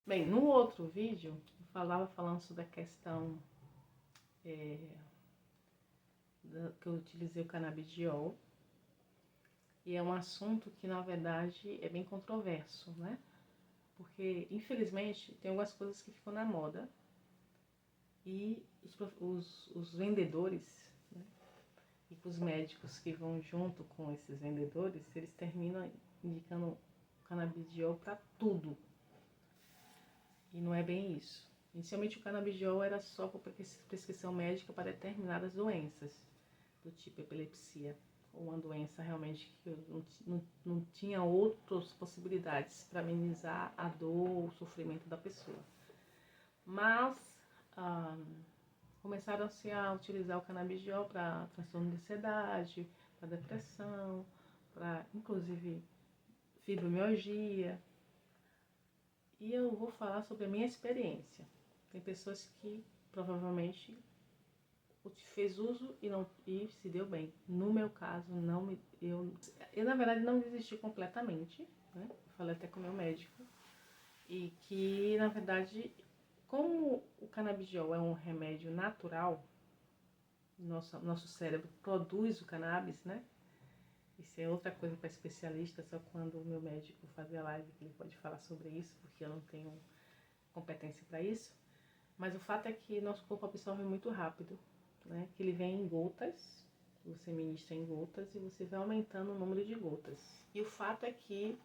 Bem, no outro vídeo, eu falando sobre a questão que eu utilizei o canabidiol. E é um assunto que, na verdade, é bem controverso, né? Porque, infelizmente, tem algumas coisas que ficam na moda. E os vendedores, né? E os médicos que vão junto com esses vendedores, eles terminam indicando canabidiol para tudo. E não é bem isso. Inicialmente o canabidiol era só por prescrição médica para determinadas doenças, do tipo epilepsia, ou uma doença realmente que não tinha outras possibilidades para amenizar a dor ou o sofrimento da pessoa. Mas começaram-se a utilizar o canabidiol para transtorno de ansiedade, para depressão, para inclusive fibromialgia. E eu vou falar sobre a minha experiência. Tem pessoas que provavelmente fez uso e se deu bem. No meu caso, eu na verdade não desisti completamente, né? Falei até com o meu médico. E que, na verdade, como o canabidiol é um remédio natural, nosso cérebro produz o cannabis, né? Isso é outra coisa para especialista, só quando o meu médico fazer a live que ele pode falar sobre isso, porque eu não tenho competência para isso. Mas o fato é que nosso corpo absorve muito rápido, né? Que ele vem em gotas, você ministra em gotas e você vai aumentando o número de gotas. E o fato é que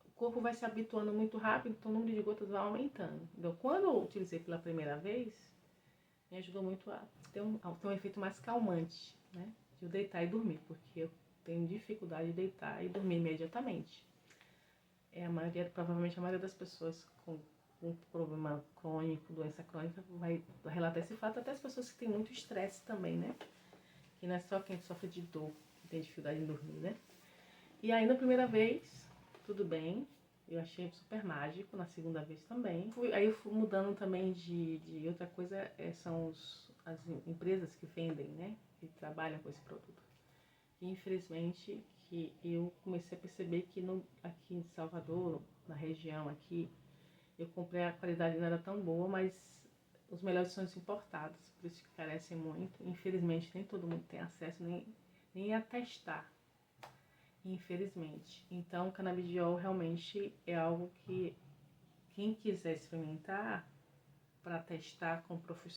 o corpo vai se habituando muito rápido, então o número de gotas vai aumentando. Então, quando eu utilizei pela primeira vez, me ajudou muito a ter um efeito mais calmante, né? De eu deitar e dormir, porque eu tenho dificuldade de deitar e dormir imediatamente. Provavelmente a maioria das pessoas com um problema crônico, doença crônica, vai relatar esse fato, até as pessoas que têm muito estresse também, né? Que não é só quem sofre de dor que tem dificuldade em dormir, né? E aí na primeira vez, tudo bem, eu achei super mágico, na segunda vez também. Aí eu fui mudando também de outra coisa, são as empresas que vendem, né? Que trabalham com esse produto. E infelizmente que eu comecei a perceber que aqui em Salvador, na região aqui, eu comprei, a qualidade não era tão boa, mas os melhores são os importados, por isso que carecem muito. Infelizmente, nem todo mundo tem acesso nem a testar, infelizmente. Então, o canabidiol realmente é algo que quem quiser experimentar, para testar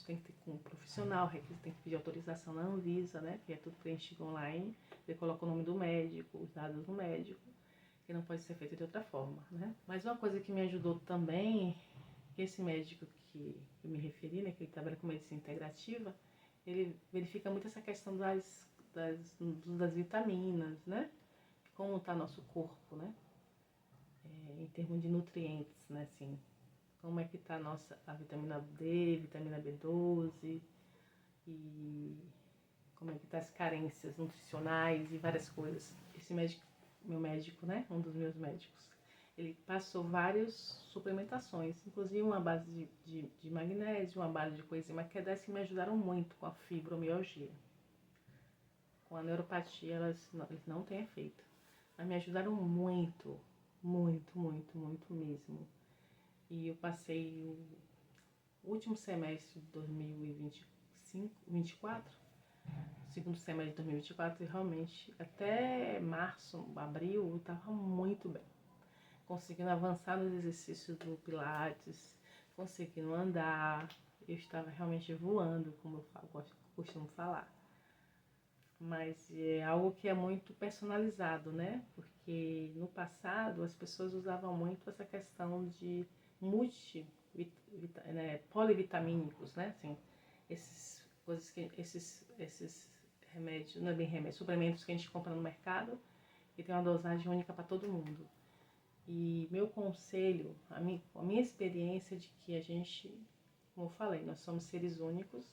tem que ter com um profissional, tem que pedir autorização na Anvisa, né? Que é tudo preenchido online. Você coloca o nome do médico, os dados do médico, que não pode ser feito de outra forma, né? Mas uma coisa que me ajudou também, que esse médico que eu me referi, né, que ele trabalha com medicina integrativa, ele verifica muito essa questão das vitaminas, né? Como está nosso corpo, né? Em termos de nutrientes, né, assim. Como é que está a vitamina D, vitamina B12 e como é que tá as carências nutricionais e várias coisas. Esse médico, meu médico, né, um dos meus médicos, ele passou várias suplementações, inclusive uma base de magnésio, uma base de coenzima Q10 que me ajudaram muito com a fibromialgia. Com a neuropatia eles não têm efeito, mas me ajudaram muito, muito, muito, muito mesmo. E eu passei o último semestre de 2025, 24, segundo semestre de 2024, e realmente até março, abril, eu estava muito bem. Conseguindo avançar nos exercícios do Pilates, conseguindo andar, eu estava realmente voando, como eu costumo falar. Mas é algo que é muito personalizado, né? Porque no passado as pessoas usavam muito essa questão de polivitamínicos, né? Assim, esses remédios, não é bem remédio, suplementos que a gente compra no mercado e tem uma dosagem única para todo mundo. E meu conselho, a minha experiência de que a gente, como eu falei, nós somos seres únicos,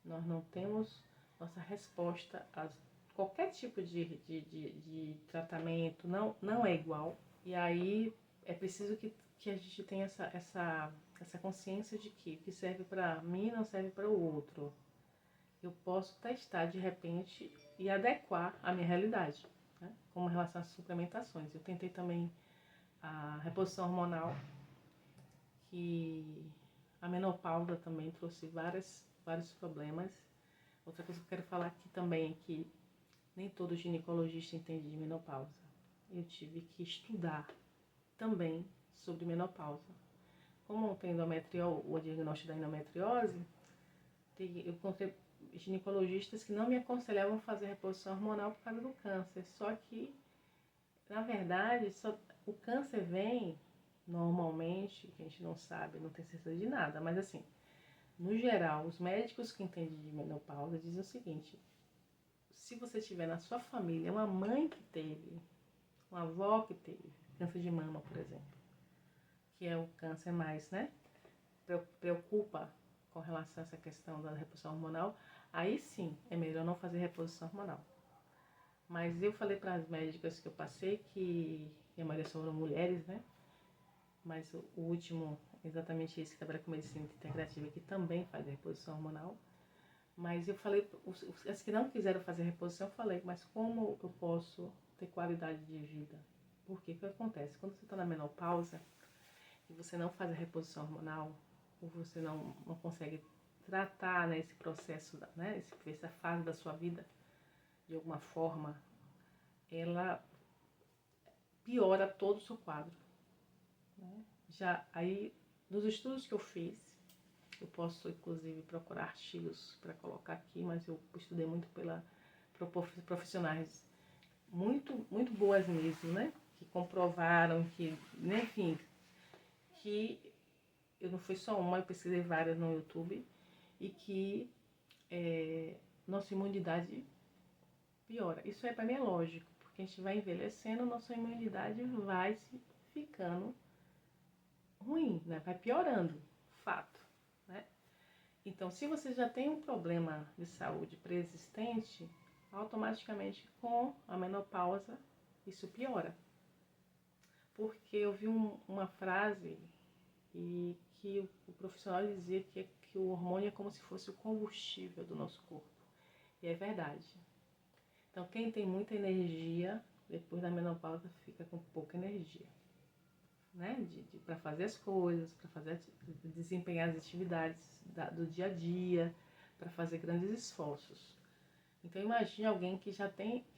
nós não temos nossa resposta a qualquer tipo de tratamento, não é igual. E aí é preciso que a gente tenha essa consciência de que o que serve para mim não serve para o outro. Eu posso testar de repente e adequar a minha realidade, né? Como em relação às suplementações. Eu tentei também a reposição hormonal, que a menopausa também trouxe vários problemas. Outra coisa que eu quero falar aqui também é que nem todo ginecologista entende de menopausa. Eu tive que estudar também sobre menopausa. Como tem o diagnóstico da endometriose, eu encontrei ginecologistas que não me aconselhavam fazer reposição hormonal por causa do câncer. Só que, na verdade, o câncer vem normalmente, que a gente não sabe, não tem certeza de nada, mas assim, no geral, os médicos que entendem de menopausa dizem o seguinte: se você tiver na sua família uma mãe que teve, uma avó que teve câncer de mama, por exemplo, que é o câncer mais, né, preocupa com relação a essa questão da reposição hormonal, aí sim é melhor não fazer reposição hormonal. Mas eu falei para as médicas que eu passei, que a maioria foram mulheres, né? Mas o último, exatamente esse que trabalha com medicina integrativa, que também faz reposição hormonal. Mas eu falei, as que não quiseram fazer reposição, eu falei, mas como eu posso ter qualidade de vida? Porque o que acontece? Quando você está na menopausa e você não faz a reposição hormonal, ou você não consegue tratar, né, esse processo, né, essa fase da sua vida, de alguma forma, ela piora todo o seu quadro. Né? Já aí, nos estudos que eu fiz, eu posso inclusive procurar artigos para colocar aqui, mas eu estudei muito por profissionais muito boas mesmo, né? Que comprovaram que, né, enfim, que eu não fui só uma, eu pesquisei várias no YouTube, e que nossa imunidade piora. Isso para mim é lógico, porque a gente vai envelhecendo, nossa imunidade vai se ficando ruim, né? Vai piorando, fato, né? Então, se você já tem um problema de saúde preexistente, automaticamente com a menopausa isso piora. Porque eu vi uma frase e que o profissional dizia que o hormônio é como se fosse o combustível do nosso corpo. E é verdade. Então, quem tem muita energia, depois da menopausa fica com pouca energia, né? Para fazer as coisas, para desempenhar as atividades do dia a dia, para fazer grandes esforços. Então, imagine alguém que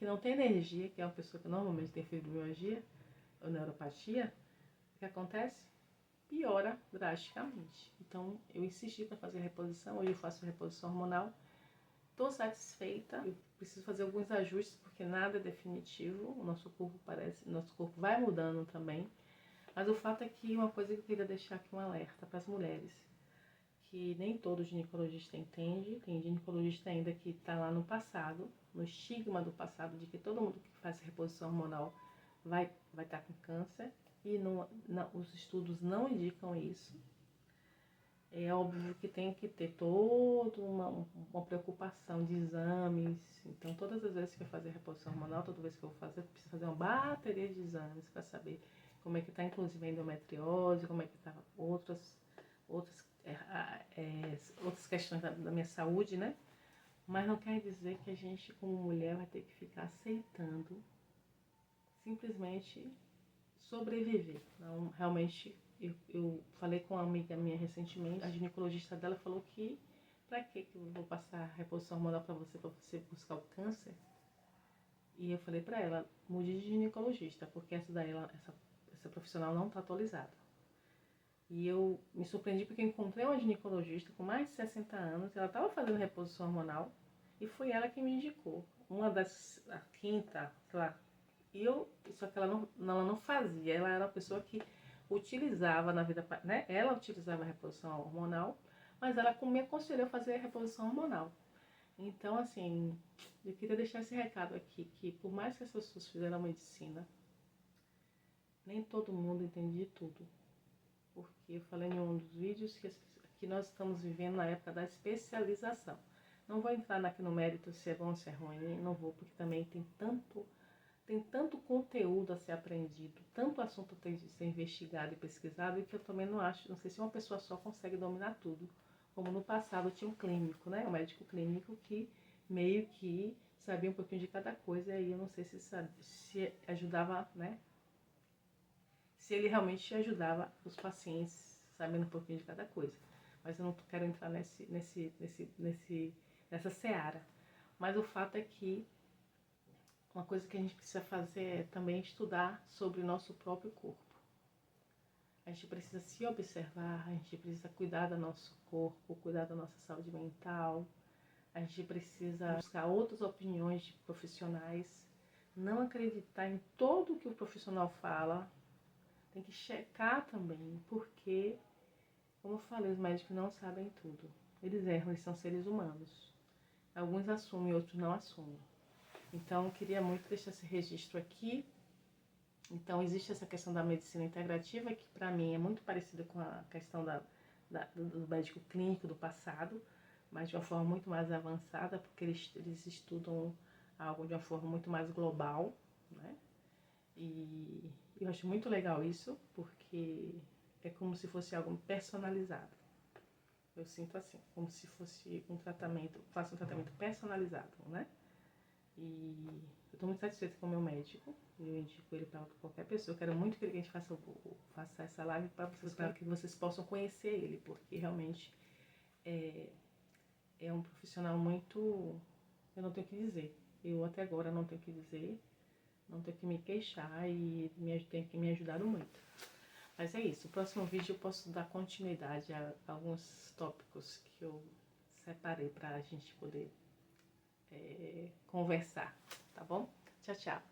não tem energia, que é uma pessoa que normalmente tem fibromialgia ou neuropatia. O que acontece? Piora drasticamente. Então, eu insisti para fazer reposição. Hoje eu faço reposição hormonal. Estou satisfeita. Eu preciso fazer alguns ajustes porque nada é definitivo. Nosso corpo vai mudando também. Mas o fato é que uma coisa que eu queria deixar aqui um alerta para as mulheres, que nem todo ginecologista entende. Tem ginecologista ainda que está lá no passado, no estigma do passado, de que todo mundo que faz reposição hormonal vai estar com câncer, e os estudos não indicam isso. É óbvio que tem que ter toda uma preocupação de exames. Então, todas as vezes que eu fazer reposição hormonal, toda vez que eu vou fazer, eu preciso fazer uma bateria de exames para saber como é que está, inclusive, a endometriose, como é que está outras questões da minha saúde, né? Mas não quer dizer que a gente, como mulher, vai ter que ficar aceitando simplesmente sobreviver. Não, realmente, eu falei com uma amiga minha recentemente, a ginecologista dela falou que pra que eu vou passar reposição hormonal para você buscar o câncer? E eu falei para ela, mude de ginecologista, porque essa profissional não está atualizada. E eu me surpreendi porque eu encontrei uma ginecologista com mais de 60 anos, ela estava fazendo reposição hormonal, e foi ela que me indicou. A quinta, sei lá, só que ela não fazia, ela era uma pessoa que utilizava na vida, né? Ela utilizava a reposição hormonal, mas ela me aconselhou a fazer a reposição hormonal. Então, assim, eu queria deixar esse recado aqui, que por mais que as pessoas fizeram medicina, nem todo mundo entende de tudo. Porque eu falei em um dos vídeos que nós estamos vivendo na época da especialização. Não vou entrar aqui no mérito se é bom ou se é ruim, não vou, porque também tem tanto conteúdo a ser aprendido, tanto assunto tem de ser investigado e pesquisado, e que eu também não sei se uma pessoa só consegue dominar tudo. Como no passado tinha um clínico, né? Um médico clínico que meio que sabia um pouquinho de cada coisa, e aí eu não sei se ajudava, né? Se ele realmente ajudava os pacientes, sabendo um pouquinho de cada coisa. Mas eu não quero entrar nessa seara. Mas o fato é que uma coisa que a gente precisa fazer é também estudar sobre o nosso próprio corpo. A gente precisa se observar, a gente precisa cuidar do nosso corpo, cuidar da nossa saúde mental. A gente precisa buscar outras opiniões de profissionais, não acreditar em tudo que o profissional fala. Tem que checar também, porque, como eu falei, os médicos não sabem tudo. Eles erram, eles são seres humanos. Alguns assumem, outros não assumem. Então, eu queria muito deixar esse registro aqui. Então, existe essa questão da medicina integrativa, que para mim é muito parecida com a questão do médico clínico do passado, mas de uma forma muito mais avançada, porque eles estudam algo de uma forma muito mais global, né? E eu acho muito legal isso, porque é como se fosse algo personalizado. Eu sinto assim, como se fosse um tratamento, faço um tratamento personalizado, né? E eu estou muito satisfeita com o meu médico. Eu indico ele para qualquer pessoa. Eu quero muito que a gente faça essa live para que vocês possam conhecer ele, porque realmente é um profissional muito... Eu não tenho o que dizer. Eu até agora não tenho o que dizer, não tenho que me queixar e tem que me ajudado muito. Mas é isso. No próximo vídeo eu posso dar continuidade a alguns tópicos que eu separei para a gente poder conversar, tá bom? Tchau, tchau.